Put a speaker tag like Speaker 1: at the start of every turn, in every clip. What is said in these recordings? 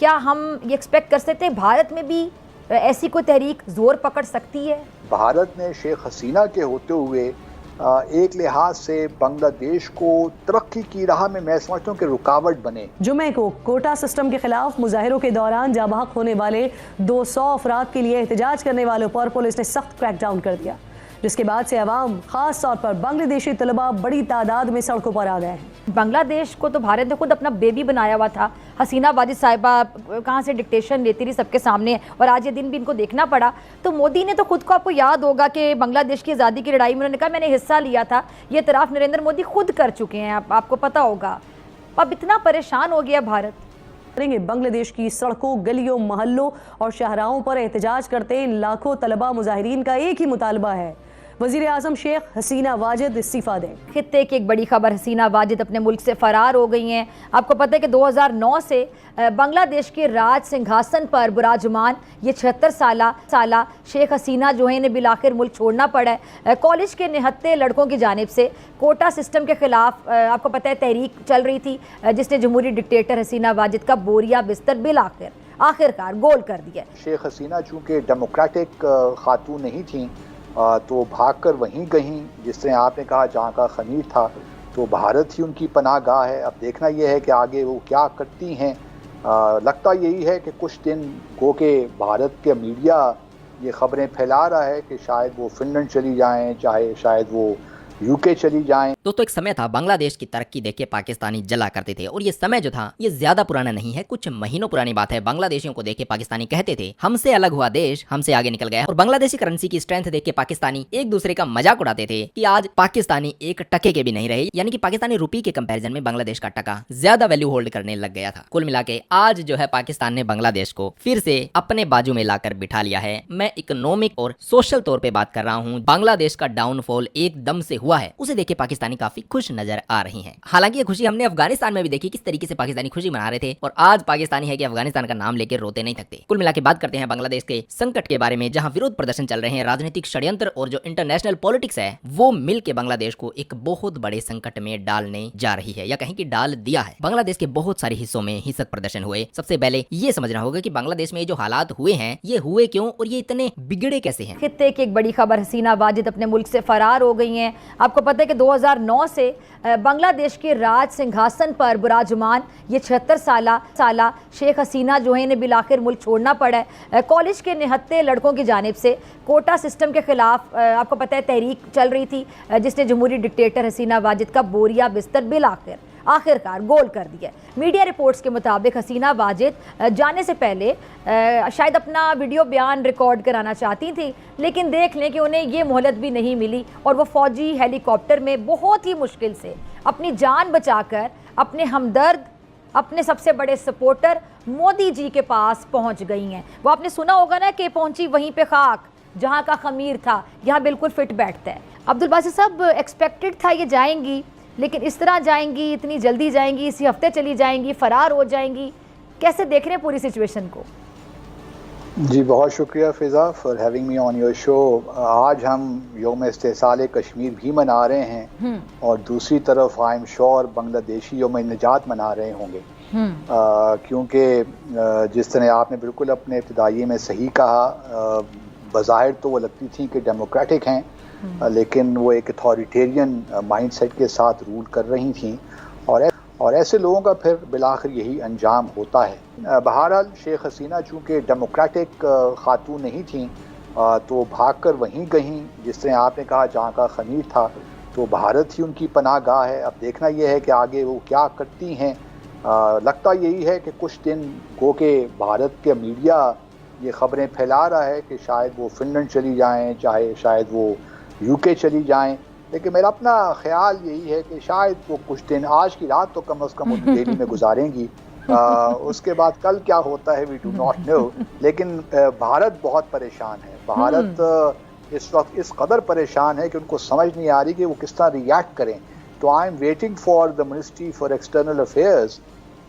Speaker 1: क्या हम ये एक्सपेक्ट कर सकते हैं भारत में भी ऐसी कोई तहरीक जोर पकड़ सकती है?
Speaker 2: भारत ने शेख हसीना के होते हुए एक लिहाज से बांग्लादेश को तरक्की की राह में मैं समझता हूँ कि रुकावट बने।
Speaker 3: जुमे को कोटा सिस्टम के खिलाफ मुजाहिरों के दौरान जाँ बहक होने वाले 200 अफराद के लिए एहतजाज करने वालों पर पुलिस ने सख्त क्रैकडाउन कर दिया, जिसके बाद से अवाम, खास तौर पर बांग्लादेशी तलबा बड़ी तादाद में सड़कों पर आ गए हैं।
Speaker 1: बांग्लादेश को तो भारत ने खुद अपना बेबी बनाया हुआ था। हसीना वाजिद साहिबा कहाँ से डिक्टेशन लेती रही सबके सामने, और आज ये दिन भी इनको देखना पड़ा। तो मोदी ने तो खुद को, आपको याद होगा कि बांग्लादेश की आज़ादी की लड़ाई में उन्होंने कहा मैंने हिस्सा लिया था। ये इतराफ़ नरेंद्र मोदी खुद कर चुके हैं, आपको पता होगा। अब इतना परेशान हो गया भारत।
Speaker 3: करेंगे बांग्लादेश की सड़कों, गलियों, मोहल्लों और शाहराहों पर एहतजाज करते इन लाखों तलबा मुजाहिरीन का एक ही मुतालबा है, वज़ीर आज़म शेख हसीना वाजिद इस्तीफ़ा दें।
Speaker 1: खित्ते की एक बड़ी खबर, हसीना वाजिद अपने मुल्क से फ़रार हो गई हैं। आपको पता है कि 2009 से बांग्लादेश के राज सिंहासन पर बुराजुमान ये 76 साला शेख हसीना जो है इन्हें बिलाखिर मुल्क छोड़ना पड़ा है। कॉलेज के निहत्ते लड़कों की जानिब से कोटा सिस्टम के ख़िलाफ़ आपको पता है तहरीक चल रही थी, जिसने जमहूरी डिक्टेटर हसीना वाजिद का बोरिया बिस्तर आखिरकार गोल कर दिया।
Speaker 2: शेख हसीना चूँकि डेमोक्रेटिक खातून नहीं थी तो भागकर वहीं गहीं, जिस तरह आपने कहा जहाँ का खमीर था, तो भारत ही उनकी पनाहगाह है। अब देखना यह है कि आगे वो क्या करती हैं। लगता यही है कि कुछ दिन गो के भारत के मीडिया ये खबरें फैला रहा है कि शायद वो फिनलैंड चली जाएं, चाहे शायद वो यूके चली जाएं।
Speaker 4: दोस्तों, एक समय था बांग्लादेश की तरक्की देख के पाकिस्तानी जला करते थे, और ये समय जो था ये ज्यादा पुराना नहीं है, कुछ महीनों पुरानी बात है। बांग्लादेशियों को देख के पाकिस्तानी कहते थे हमसे अलग हुआ देश हमसे आगे निकल गया। और बांग्लादेशी करेंसी की स्ट्रेंथ देख के पाकिस्तानी एक दूसरे का मजाक उड़ाते थे कि आज पाकिस्तानी एक टके के भी नहीं रहे, यानी कि पाकिस्तानी रुपये के कंपैरिजन में बांग्लादेश का टका ज्यादा वैल्यू होल्ड करने लग गया था। कुल मिला के आज जो है पाकिस्तान ने बांग्लादेश को फिर से अपने बाजू में लाकर बिठा लिया है। मैं इकोनॉमिक और सोशल तौर पर बात कर रहा हूँ। बांग्लादेश का डाउनफॉल एकदम से हुआ है, उसे देख के पाकिस्तानी काफी खुश नजर आ रही हैं। हालांकि ये खुशी हमने अफगानिस्तान में भी देखी, किस तरीके से पाकिस्तानी खुशी मना रहे थे, और आज पाकिस्तानी है कि अफगानिस्तान का नाम लेकर रोते नहीं थकते। कुल मिला के बात करते हैं बांग्लादेश के संकट के बारे में, जहां विरोध प्रदर्शन चल रहे हैं, राजनीतिक षड्यंत्र और जो इंटरनेशनल पॉलिटिक्स है वो मिल के बांग्लादेश को एक बहुत बड़े संकट में डालने जा रही है, या कहीं कि डाल दिया है। बांग्लादेश के बहुत सारे हिस्सों में हिंसक प्रदर्शन हुए। सबसे पहले ये समझना होगा कि बांग्लादेश में जो हालात हुए हैं ये हुए क्यों और ये इतने बिगड़े कैसे हैं।
Speaker 1: खित्ते की एक बड़ी खबर, हसीना वाजिद अपने मुल्क से फरार हो गई हैं। आपको पता है कि 2009 से बांग्लादेश के राज सिंहासन पर बुराजुमान ये 76 साला शेख हसीना जो है इन्हें बिलाखिर मुल्क छोड़ना पड़ा है। कॉलेज के निहत्ते लड़कों की जानिब से कोटा सिस्टम के खिलाफ आपको पता है तहरीक चल रही थी, जिसने जमहूरी डिक्टेटर हसीना वाजिद का बोरिया बिस्तर आखिरकार गोल कर दिया। मीडिया रिपोर्ट्स के मुताबिक हसीना वाजिद जाने से पहले शायद अपना वीडियो बयान रिकॉर्ड कराना चाहती थी, लेकिन देख लें कि उन्हें ये मोहलत भी नहीं मिली, और वो फौजी हेलीकॉप्टर में बहुत ही मुश्किल से अपनी जान बचाकर अपने हमदर्द, अपने सबसे बड़े सपोर्टर मोदी जी के पास पहुंच गई हैं। वो आपने सुना होगा ना कि पहुंची वहीं पे खाक जहां का खमीर था, यहाँ बिल्कुल फिट बैठता है। अब्दुल बासित साहब, एक्सपेक्टेड था ये जाएंगी, लेकिन इस तरह जाएंगी, इतनी जल्दी जाएंगी, इसी हफ्ते चली जाएंगी, फरार हो जाएंगी, कैसे देख रहे हैं पूरी सिचुएशन को?
Speaker 2: जी बहुत शुक्रिया Fiza for having me on your show. आज हम यौम इस्तेसाल कश्मीर भी मना रहे हैं, और दूसरी तरफ आई एम श्योर बांग्लादेशी यौम निजात मना रहे होंगे, क्योंकि जिस तरह आपने बिल्कुल अपने इब्तिदाई में सही कहा, बज़ाहिर तो वो लगती थी कि डेमोक्रेटिक हैं, लेकिन वो एक अथॉरिटेरियन माइंडसेट के साथ रूल कर रही थीं, और ऐसे लोगों का फिर बिलाखिर यही अंजाम होता है। बहरहाल शेख हसीना चूँकि डेमोक्रेटिक खातून नहीं थी तो भागकर वहीं गहीं, जिस तरह आपने कहा जहाँ का खमीर था, तो भारत ही उनकी पनाहगाह है। अब देखना यह है कि आगे वो क्या करती हैं। लगता यही है कि कुछ दिन गो के भारत के मीडिया ये खबरें फैला रहा है कि शायद वो फिनलैंड चली जाएं, चाहे शायद वो यूके चली जाएं, लेकिन मेरा अपना ख्याल यही है कि शायद वो कुछ दिन, आज की रात तो कम से कम वो दिल्ली में गुजारेंगी। उसके बाद कल क्या होता है वी डू नॉट नो, लेकिन भारत बहुत परेशान है। भारत इस वक्त इस कदर परेशान है कि उनको समझ नहीं आ रही कि वो किस तरह रिएक्ट करें। तो I am waiting for the ministry for external affairs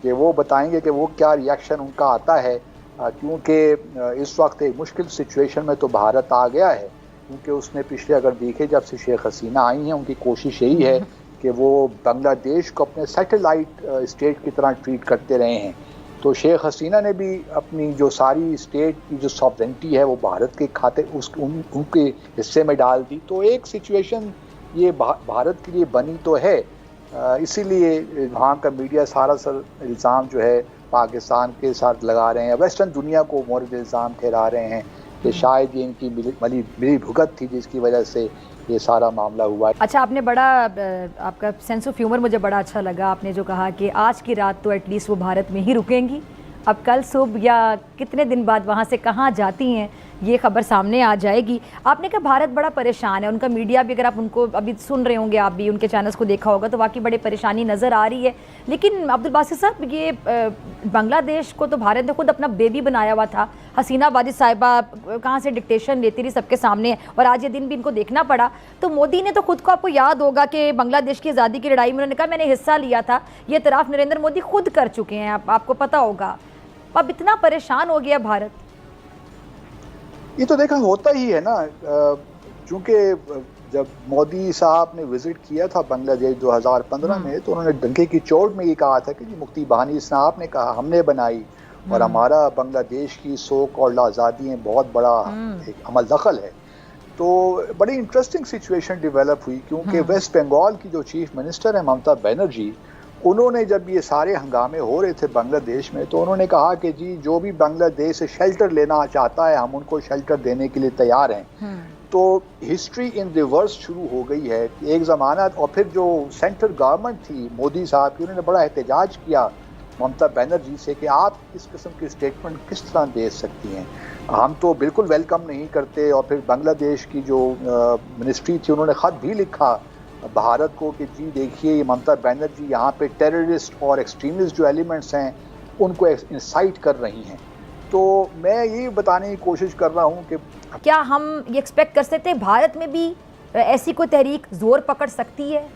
Speaker 2: कि वो बताएंगे कि वो क्या रिएक्शन उनका आता है, क्योंकि इस वक्त एक मुश्किल सिचुएशन में तो भारत आ गया है, क्योंकि उसने पिछले अगर देखे जब से शेख हसीना आई हैं, उनकी कोशिश यही है कि वो बांग्लादेश को अपने सैटेलाइट स्टेट की तरह ट्रीट करते रहे हैं। तो शेख हसीना ने भी अपनी जो सारी स्टेट की जो सॉवरेंटी है वो भारत के खाते उनके हिस्से में डाल दी। तो एक सिचुएशन ये भारत के लिए बनी तो है, इसीलिए वहाँ का मीडिया सारा इल्ज़ाम जो है पाकिस्तान के साथ लगा रहे हैं, वेस्टर्न दुनिया को मोरल इल्ज़ाम ठहरा रहे हैं कि शायद ये इनकी मिली भुगत थी जिसकी वजह से ये सारा मामला हुआ।
Speaker 1: अच्छा, आपने बड़ा आपका सेंस ऑफ ह्यूमर मुझे बड़ा अच्छा लगा। आपने जो कहा कि आज की रात तो एटलीस्ट वो भारत में ही रुकेंगी, अब कल सुबह या कितने दिन बाद वहाँ से कहाँ जाती हैं ये खबर सामने आ जाएगी। आपने कहा भारत बड़ा परेशान है, उनका मीडिया भी, अगर आप उनको अभी सुन रहे होंगे, आप भी उनके चैनल्स को देखा होगा तो वाकई बड़ी परेशानी नज़र आ रही है। लेकिन अब्दुल बासित साहब, ये बांग्लादेश को तो भारत ने खुद अपना बेबी बनाया हुआ था। हसीना वाजिद साहिबा कहाँ से डिक्टेशन लेती रही सबके सामने, और आज ये दिन भी इनको देखना पड़ा। तो मोदी ने तो खुद को, आपको याद होगा कि बांग्लादेश की आज़ादी की लड़ाई में उन्होंने कहा मैंने हिस्सा लिया था, ये इतराफ़ नरेंद्र मोदी खुद कर चुके हैं, आपको पता होगा। अब इतना परेशान हो गया भारत।
Speaker 2: ये तो देखा होता ही है ना, क्योंकि जब मोदी साहब ने विजिट किया था बांग्लादेश 2015 में, तो उन्होंने डंके की चोट में ये कहा था कि मुफ्ती बहानी साहब ने कहा हमने बनाई, और हमारा बांग्लादेश की सो कॉल्ड आज़ादी में बहुत बड़ा एक अमल दखल है। तो बड़ी इंटरेस्टिंग सिचुएशन डेवलप हुई, क्योंकि वेस्ट बंगाल की जो चीफ मिनिस्टर है ममता बनर्जी, उन्होंने जब ये सारे हंगामे हो रहे थे बांग्लादेश में, तो उन्होंने कहा कि जी जो भी बांग्लादेश से शेल्टर लेना चाहता है हम उनको शेल्टर देने के लिए तैयार हैं। तो हिस्ट्री इन रिवर्स शुरू हो गई है। एक ज़माना, और फिर जो सेंट्रल गवर्नमेंट थी मोदी साहब की, उन्होंने बड़ा एहतजाज किया ममता बनर्जी से कि आप इस किस्म की स्टेटमेंट किस तरह दे सकती हैं, हम तो बिल्कुल वेलकम नहीं करते। और फिर बांग्लादेश की जो मिनिस्ट्री थी उन्होंने ख़त भी लिखा भारत को कि जी देखिए ममता बनर्जी यहाँ पे टेररिस्ट और एक्सट्रीमिस्ट जो एलिमेंट्स हैं उनको इंसाइट कर रही हैं। तो मैं ये बताने की कोशिश कर रहा हूँ कि
Speaker 1: क्या हम ये एक्सपेक्ट कर सकते हैं भारत में भी ऐसी कोई तहरीक जोर पकड़ सकती है?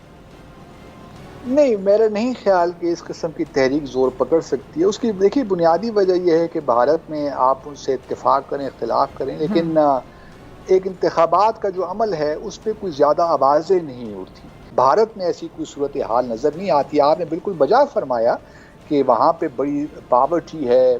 Speaker 2: नहीं, मेरा नहीं ख्याल कि इस किस्म की तहरीक जोर पकड़ सकती है। उसकी देखिए बुनियादी वजह यह है कि भारत में आप उनसे इत्तेफाक करें, इख्तिलाफ करें, लेकिन एक इंतखाबात का जो अमल है उस पर कोई ज़्यादा आवाज़ें नहीं उठती। भारत में ऐसी कोई सूरत हाल नज़र नहीं आती। आपने बिल्कुल बजा फरमाया कि वहाँ पे बड़ी पावर्टी है,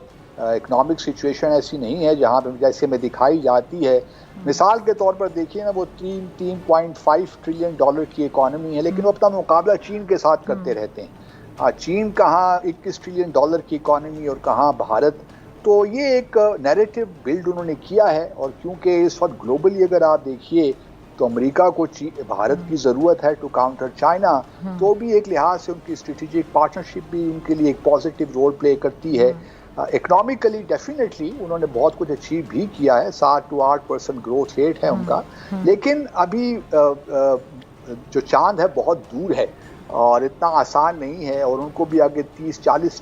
Speaker 2: इकनॉमिक सिचुएशन ऐसी नहीं है जहाँ पे जैसे में दिखाई जाती है। मिसाल के तौर पर देखिए ना, वो 3.5 ट्रिलियन डॉलर की इकॉनमी है, लेकिन वो अपना मुकाबला चीन के साथ करते रहते हैं। चीन कहाँ 21 ट्रिलियन डॉलर की इकॉनमी और कहाँ भारत। तो ये एक नैरेटिव बिल्ड उन्होंने किया है, और क्योंकि इस वक्त ग्लोबली अगर आप देखिए तो अमेरिका को भारत की ज़रूरत है टू काउंटर चाइना, तो भी एक लिहाज से उनकी स्ट्रेटेजिक पार्टनरशिप भी उनके लिए एक पॉजिटिव रोल प्ले करती है। इकोनॉमिकली डेफिनेटली उन्होंने बहुत कुछ अचीव भी किया है, 7 to 8% ग्रोथ रेट है उनका, लेकिन अभी जो चांद है बहुत दूर है और इतना आसान नहीं है, और उनको भी आगे 30-40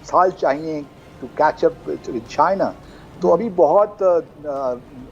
Speaker 2: साल चाहिए to catch up with China. तो अभी बहुत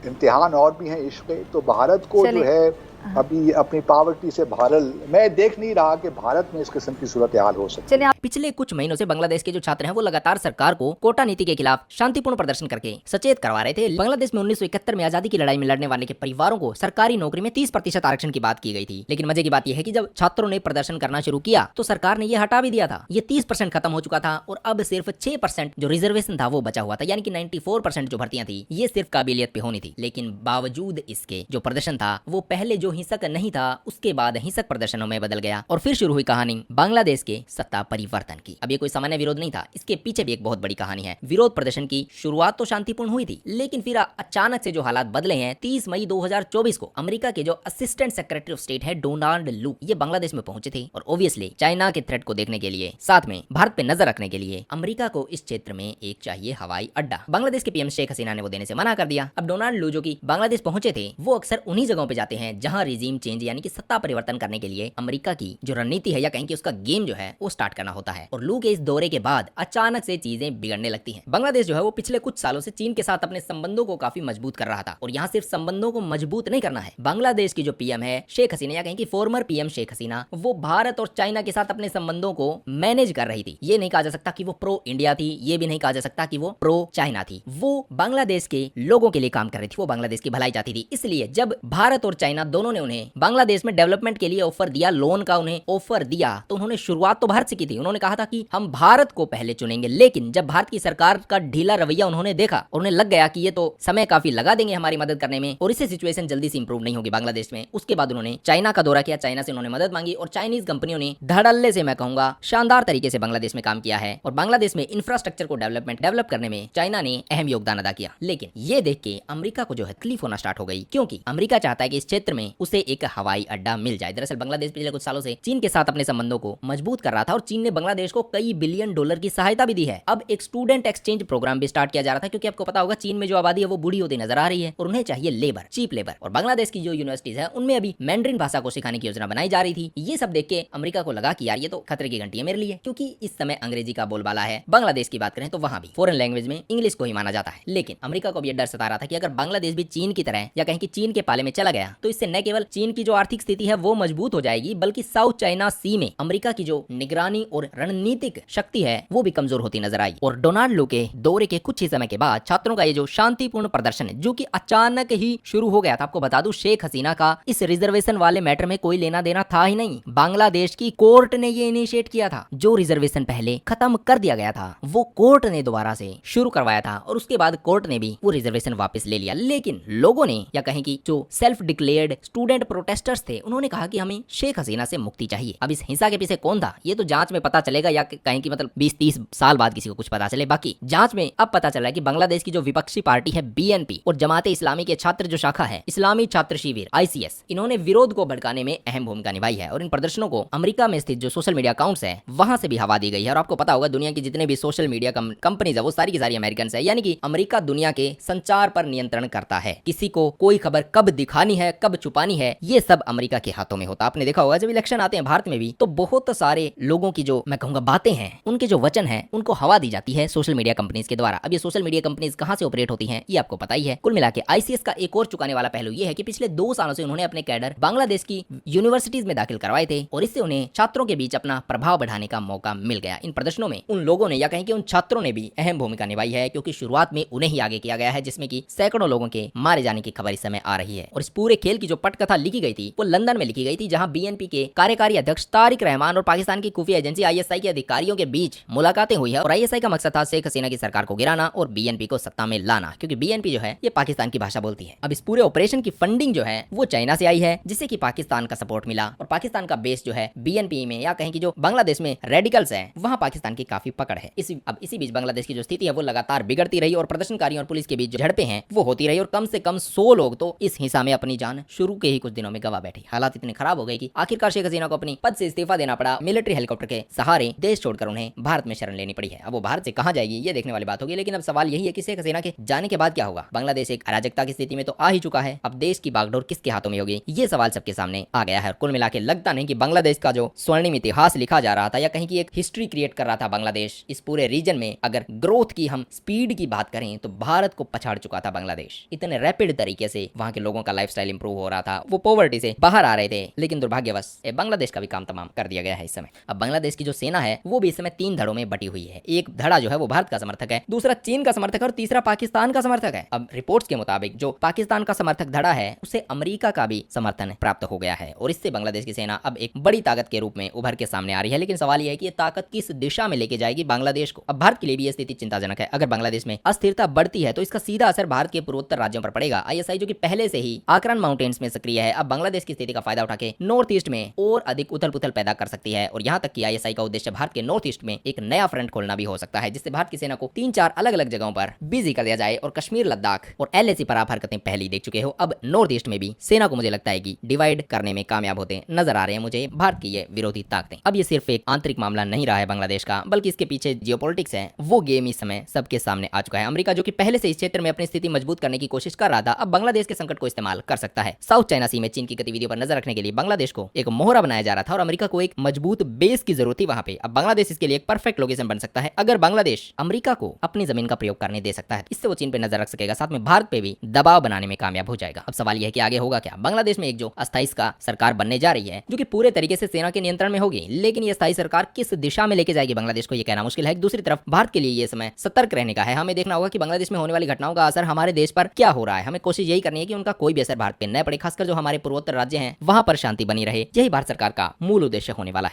Speaker 2: इम्तिहान और भी हैं इश्क। तो भारत को जो है अभी अपनी पावर्टी से भारल, मैं देख नहीं रहा कि भारत में इस किस्म की सूरत हाल हो सकती है।
Speaker 4: पिछले कुछ महीनों से बांग्लादेश के जो छात्र हैं वो लगातार सरकार को कोटा नीति के खिलाफ शांतिपूर्ण प्रदर्शन करके सचेत करवा रहे थे। बांग्लादेश में 1971 में आजादी की लड़ाई में लड़ने वाले के परिवारों को सरकारी नौकरी में 30% आरक्षण की बात की गई थी। लेकिन मजे की बात यह है कि जब छात्रों ने प्रदर्शन करना शुरू किया तो सरकार ने यह हटा भी दिया था। ये 30% खत्म हो चुका था और अब सिर्फ 6% जो रिजर्वेशन था वो बचा हुआ था, यानी कि 94% जो भर्तियां थी ये सिर्फ काबिलियत पे होनी थी। लेकिन बावजूद इसके जो प्रदर्शन था वो पहले जो हिंसक नहीं था उसके बाद हिंसक प्रदर्शनों में बदल गया और फिर शुरू हुई कहानी बांग्लादेश के सत्ता परिवर्तन की। अब ये कोई सामान्य विरोध नहीं था, इसके पीछे भी एक बहुत बड़ी कहानी है। विरोध प्रदर्शन की शुरुआत तो शांतिपूर्ण हुई थी, लेकिन फिर अचानक से जो हालात बदले हैं। 30 मई 2024 को अमेरिका के जो असिस्टेंट सेक्रेटरी ऑफ स्टेट है डोनाल्ड लू, ये बांग्लादेश में पहुंचे थे और ऑब्वियसली चाइना के थ्रेट को देखने के लिए, साथ में भारत पे नजर रखने के लिए अमेरिका को इस क्षेत्र में एक चाहिए हवाई अड्डा। बांग्लादेश के पीएम शेख हसीना ने वो देने से मना कर दिया। अब डोनाल्ड लू जो कि बांग्लादेश पहुंचे थे वो अक्सर उन्हीं जगहों पे जाते हैं जहां रिजीम चेंज यानी कि सत्ता परिवर्तन करने के लिए अमेरिका की जो रणनीति है या कहीं कि उसका गेम जो है वो स्टार्ट करना होता है। और लू के इस दौरे के बाद अचानक से चीजें बिगड़ने लगती हैं। बांग्लादेश जो है वो पिछले कुछ सालों से चीन के साथ अपने संबंधों को काफी मजबूत कर रहा था और यहाँ सिर्फ संबंधों को मजबूत नहीं करना है, बांग्लादेश की जो पीएम है शेख हसीना या कहीं की फॉर्मर पीएम शेख हसीना, वो भारत और चाइना के साथ अपने संबंधों को मैनेज कर रही थी। ये नहीं कहा जा सकता कि वो प्रो इंडिया थी, ये भी नहीं कहा जा सकता कि वो प्रो चाइना थी। वो बांग्लादेश के लोगों के लिए काम कर रही थी, वो बांग्लादेश की भलाई चाहती थी। इसलिए जब भारत और चाइना दोनों उन्होंने उन्हें बांग्लादेश में डेवलपमेंट के लिए ऑफर दिया, लोन का उन्हें ऑफर दिया, तो उन्होंने शुरुआत तो भारत से की थी। उन्होंने कहा था कि हम भारत को पहले चुनेंगे, लेकिन जब भारत की सरकार का ढीला रवैया उन्होंने देखा और उन्हें लग गया कि ये तो समय काफी लगा देंगे हमारी मदद करने में और इससे सिचुएशन जल्दी से इंप्रूव नहीं होगी बांग्लादेश में, उसके बाद उन्होंने चाइना का दौरा किया, चाइना से उन्होंने मदद मांगी और चाइनीज कंपनियों ने धड़ल्ले से, मैं कहूंगा शानदार तरीके से बांग्लादेश में काम किया है और बांग्लादेश में इंफ्रास्ट्रक्चर को डेवलप करने में चाइना ने अहम योगदान अदा किया। लेकिन ये देख के अमेरिका को जो है तकलीफ होना स्टार्ट हो गई, क्योंकि अमेरिका चाहता है कि इस क्षेत्र में उसे एक हवाई अड्डा मिल जाए। दरअसल बांग्लादेश पिछले कुछ सालों से चीन के साथ अपने संबंधों को मजबूत कर रहा था और चीन ने बांग्लादेश को कई बिलियन डॉलर की सहायता भी दी है। अब एक स्टूडेंट एक्सचेंज प्रोग्राम भी स्टार्ट किया जा रहा था, क्योंकि आपको पता होगा चीन में जो आबादी है वो बूढ़ी होती नजर आ रही है और उन्हें चाहिए लेबर, चीप लेबर, और बांग्लादेश की जो यूनिवर्सिटीज है उनमें अभी मैंड्रिन भाषा को सिखाने की योजना बनाई जा रही थी। ये सब देख के अमेरिका को लगा कि यार ये तो खतरे की घंटी है मेरे लिए, क्योंकि इस समय अंग्रेजी का बोलबाला है। बांग्लादेश की बात करें तो वहां भी फॉरेन लैंग्वेज में इंग्लिश को ही माना जाता है। लेकिन अमेरिका को भी डर सता रहा था कि अगर बांग्लादेश भी चीन की तरह या कहीं कि चीन के पाले में चला गया तो इससे न केवल चीन की जो आर्थिक स्थिति है वो मजबूत हो जाएगी, बल्कि साउथ चाइना सी में अमेरिका की जो निगरानी और रणनीतिक शक्ति है वो भी कमजोर होती नजर आई। और डोनाल्ड लू के दौरे के कुछ ही समय के बाद छात्रों का ये जो शांतिपूर्ण प्रदर्शन है जो कि अचानक ही शुरू हो गया था, आपको बता दूं शेख हसीना का इस रिजर्वेशन वाले मैटर में कोई लेना देना था ही नहीं। बांग्लादेश की कोर्ट ने ये इनिशिएट किया था। जो रिजर्वेशन पहले खत्म कर दिया गया था वो कोर्ट ने दोबारा से शुरू करवाया था और उसके बाद कोर्ट ने भी वो रिजर्वेशन वापस ले लिया। लेकिन लोगों ने या कहें कि जो सेल्फ डिक्लेयर्ड स्टूडेंट प्रोटेस्टर्स थे उन्होंने कहा कि हमें शेख हसीना से मुक्ति चाहिए। अब इस हिंसा के पीछे कौन था ये तो जांच में पता चलेगा, या कहें कि मतलब 20-30 साल बाद किसी को कुछ पता चले। बाकी जांच में अब पता चला कि बांग्लादेश की जो विपक्षी पार्टी है बीएनपी और जमाते इस्लामी के छात्र जो शाखा है इस्लामी छात्र शिविर ICS, इन्होंने विरोध को भड़काने में अहम भूमिका निभाई है और इन प्रदर्शनों को अमेरिका में स्थित जो सोशल मीडिया अकाउंट्स है वहां से भी हवा दी गई है। और आपको पता होगा दुनिया की जितने भी सोशल मीडिया कंपनीज है वो सारी की सारी अमेरिकन है, यानी कि अमेरिका दुनिया के संचार पर नियंत्रण करता है। किसी को कोई खबर कब दिखानी है कब छुपानी है ये सब अमेरिका के हाथों में होता। आपने देखा होगा जब इलेक्शन आते हैं भारत में भी तो बहुत सारे लोगों की जो मैं कहूंगा बातें हैं उनके जो वचन है उनको हवा दी जाती है सोशल मीडिया कंपनीज के द्वारा। अब ये सोशल मीडिया कंपनीज कहां से ऑपरेट होती हैं ये आपको पता ही है। कुल मिला के ICS का एक और चुकाने वाला पहलू ये है कि पिछले 2 सालों से उन्होंने अपने कैडर बांग्लादेश की यूनिवर्सिटीज में दाखिल करवाए थे और इससे उन्हें छात्रों के बीच अपना प्रभाव बढ़ाने का मौका मिल गया। इन प्रदर्शनों में उन लोगों ने या कहीं कि उन छात्रों ने भी अहम भूमिका निभाई है, क्योंकि शुरुआत में उन्हें ही आगे किया गया है, जिसमें कि सैकड़ों लोगों के मारे जाने की खबर इस समय आ रही है। और इस पूरे खेल की जो पटकथा लिखी गई थी वो लंदन में लिखी गई थी, जहां BNP के कार्यकारी अध्यक्ष तारिक रहमान और पाकिस्तान की खुफिया एजेंसी ISI के अधिकारियों के बीच मुलाकातें हुई है। और ISI का मकसद था शेख हसीना की सरकार को गिराना और BNP को सत्ता में लाना, क्योंकि BNP जो है ये पाकिस्तान की भाषा बोलती है। अब इस पूरे ऑपरेशन की फंडिंग जो है वो चाइना से आई है, जिससे कि पाकिस्तान का सपोर्ट मिला और पाकिस्तान का बेस जो है BNP में या कहीं कि जो बांग्लादेश में रेडिकल्स है वहां पाकिस्तान की काफी पकड़ है। इसी बीच बांग्लादेश की जो स्थिति है वो लगातार बिगड़ती रही और प्रदर्शनकारियों और पुलिस के बीच जो झड़पें हैं वो होती रही और कम से कम 100 लोग तो इस हिंसा में अपनी जान शुरू के ही कुछ दिनों में गवा बैठे। हालात इतने खराब हो गए कि आखिरकार शेख हसीना को अपनी पद से इस्तीफा देना पड़ा। मिलिट्री हेलीकॉप्टर के सहारे देश छोड़कर उन्हें भारत में शरण लेनी पड़ी है। अब वो भारत से कहां जाएगी ये देखने वाली बात होगी, लेकिन अब सवाल यही है कि शेख हसीना के जाने के बाद क्या होगा। बांग्लादेश एक अराजकता की स्थिति में तो आ ही चुका है, अब देश की बागडोर किसके हाथों में होगी ये सवाल सबके सामने आ गया है। कुल मिला के लगता नहीं कि बांग्लादेश का जो स्वर्णिम इतिहास लिखा जा रहा था या कहीं की एक हिस्ट्री क्रिएट कर रहा था बांग्लादेश, इस पूरे रीजन में अगर ग्रोथ की हम स्पीड की बात करें तो भारत को पछाड़ चुका था बांग्लादेश। इतने रैपिड तरीके से वहां के लोगों का लाइफस्टाइल इंप्रूव हो रहा था, वो पॉवर्टी से बाहर आ रहे थे, लेकिन दुर्भाग्यवश बांग्लादेश का भी काम तमाम कर दिया गया है इस समय। अब बांग्लादेश की जो सेना है वो भी इस समय 3 धड़ों में बटी हुई है। एक धड़ा जो है वो भारत का समर्थक है, दूसरा चीन का समर्थक है और तीसरा पाकिस्तान का समर्थक है। अब रिपोर्ट्स के मुताबिक जो पाकिस्तान का समर्थक धड़ा है उसे अमेरिका का भी समर्थन प्राप्त हो गया है और इससे बांग्लादेश की सेना अब एक बड़ी ताकत के रूप में उभर के सामने आ रही है। लेकिन सवाल यह है कि ये ताकत किस दिशा में लेके जाएगी बांग्लादेश को। अब भारत के लिए भी यह स्थिति चिंताजनक है। अगर बांग्लादेश में अस्थिरता बढ़ती है तो इसका सीधा असर भारत के पूर्वोत्तर राज्यों पर पड़ेगा। ISI जो कि पहले से ही आकरन माउंटेन्स में सक्रिय है, अब बांग्लादेश की स्थिति का फायदा उठा के नॉर्थ ईस्ट में और अधिक उथल पुथल पैदा कर सकती है। और यहाँ तक कि ISI का उद्देश्य भारत के नॉर्थ ईस्ट में एक नया फ्रंट खोलना भी हो सकता है, जिससे भारत की सेना को 3-4 अलग अलग जगहों पर बिजी कर दिया जाए। और कश्मीर, लद्दाख और LAC पर आप हरकतें पहले देख चुके हो, अब नॉर्थ ईस्ट में भी सेना को मुझे लगता है कि डिवाइड करने में कामयाब होते नजर आ रहे हैं मुझे भारत की ये विरोधी ताकतें। अब ये सिर्फ एक आंतरिक मामला नहीं रहा है बांग्लादेश का, बल्कि इसके पीछे जियोपॉलिटिक्स है, वो गेम इस समय सबके सामने आ चुका है। अमेरिका जो कि पहले से इस क्षेत्र में अपनी स्थिति मजबूत करने की कोशिश कर रहा था, अब बांग्लादेश के संकट को इस्तेमाल कर सकता है। साउथ चाइना सी में चीन की गतिविधियों पर नजर रखने के लिए बांग्लादेश को एक मोहरा बनाया जा रहा था और अमेरिका को एक मजबूत बेस की जरूरत थी वहां पे। अब बांग्लादेश इसके लिए एक परफेक्ट लोकेशन बन सकता है अगर बांग्लादेश अमेरिका को अपनी जमीन का प्रयोग करने दे सकता है। इससे वो चीन पे नजर रख सकेगा, साथ में भारत पे भी दबाव बनाने में कामयाब हो जाएगा। अब सवाल यह है कि आगे होगा क्या। बांग्लादेश में एक जो अस्थायी सरकार बनने जा रही है जो कि पूरे तरीके से सेना के नियंत्रण में होगी, लेकिन ये अस्थायी सरकार किस दिशा में लेके जाएगी बांग्लादेश को ये कहना मुश्किल है। दूसरी तरफ भारत के लिए ये समय सतर्क रहने का है। हमें देखना होगा कि बांग्लादेश में होने वाली घटनाओं का असर हमारे देश पर क्या हो रहा है। हमें कोशिश यही करनी है कि उनका कोई भी असर भारत पे न पड़े, खास खासकर जो हमारे पूर्वोत्तर राज्य हैं वहाँ पर शांति बनी रहे। यही भारत सरकार का मूल उद्देश्य होने वाला है।